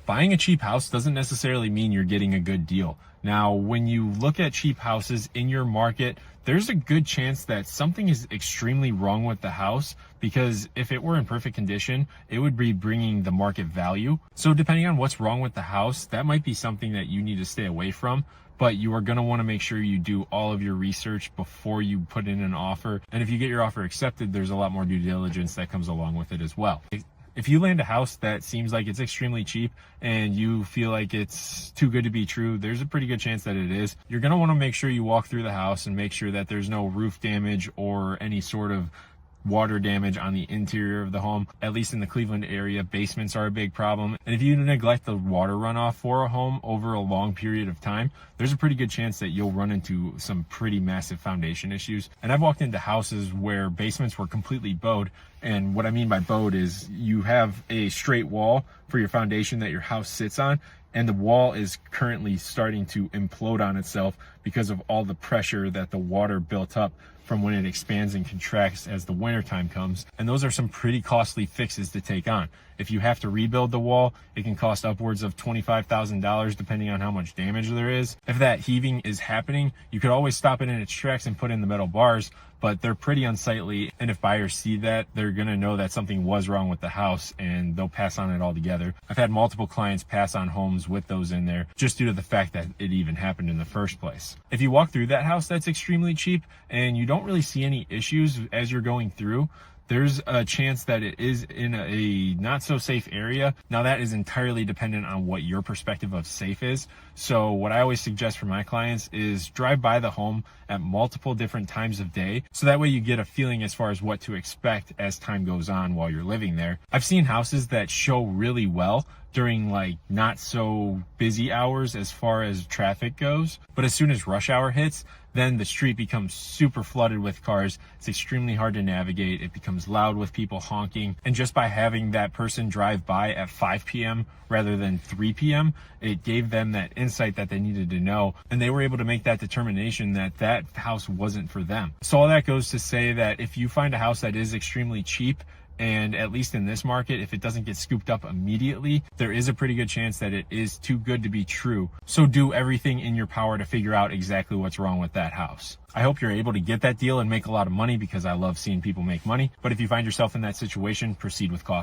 Buying a cheap house doesn't necessarily mean you're getting a good deal. Now, when you look at cheap houses in your market, there's a good chance that something is extremely wrong with the house, because if it were in perfect condition, it would be bringing the market value. So depending on what's wrong with the house, that might be something that you need to stay away from. But you are going to want to make sure you do all of your research before you put in an offer. And if you get your offer accepted, there's a lot more due diligence that comes along with it as well. If you land a house that seems like it's extremely cheap and you feel like it's too good to be true, there's a pretty good chance that it is. You're going to want to make sure you walk through the house and make sure that there's no roof damage or any sort of water damage on the interior of the home. At least in the Cleveland area, basements are a big problem. And if you neglect the water runoff for a home over a long period of time, there's a pretty good chance that you'll run into some pretty massive foundation issues. And I've walked into houses where basements were completely bowed. And what I mean by bowed is you have a straight wall for your foundation that your house sits on, and the wall is currently starting to implode on itself because of all the pressure that the water built up from when it expands and contracts as the winter time comes. And those are some pretty costly fixes to take on. If you have to rebuild the wall, it can cost upwards of $25,000 depending on how much damage there is. If that heaving is happening, you could always stop it in its tracks and put in the metal bars, but they're pretty unsightly. And if buyers see that, they're gonna know that something was wrong with the house and they'll pass on it altogether. I've had multiple clients pass on homes with those in there just due to the fact that it even happened in the first place. If you walk through that house that's extremely cheap and you don't really see any issues as you're going through, there's a chance that it is in a not so safe area. Now that is entirely dependent on what your perspective of safe is. So what I always suggest for my clients is drive by the home at multiple different times of day. So that way you get a feeling as far as what to expect as time goes on while you're living there. I've seen houses that show really well during like not so busy hours as far as traffic goes. But as soon as rush hour hits, then the street becomes super flooded with cars. It's extremely hard to navigate. It becomes loud with people honking. And just by having that person drive by at 5 p.m. rather than 3 p.m., it gave them that insight that they needed to know. And they were able to make that determination that that house wasn't for them. So all that goes to say that if you find a house that is extremely cheap, and at least in this market, if it doesn't get scooped up immediately, there is a pretty good chance that it is too good to be true. So do everything in your power to figure out exactly what's wrong with that house. I hope you're able to get that deal and make a lot of money, because I love seeing people make money. But if you find yourself in that situation, proceed with caution.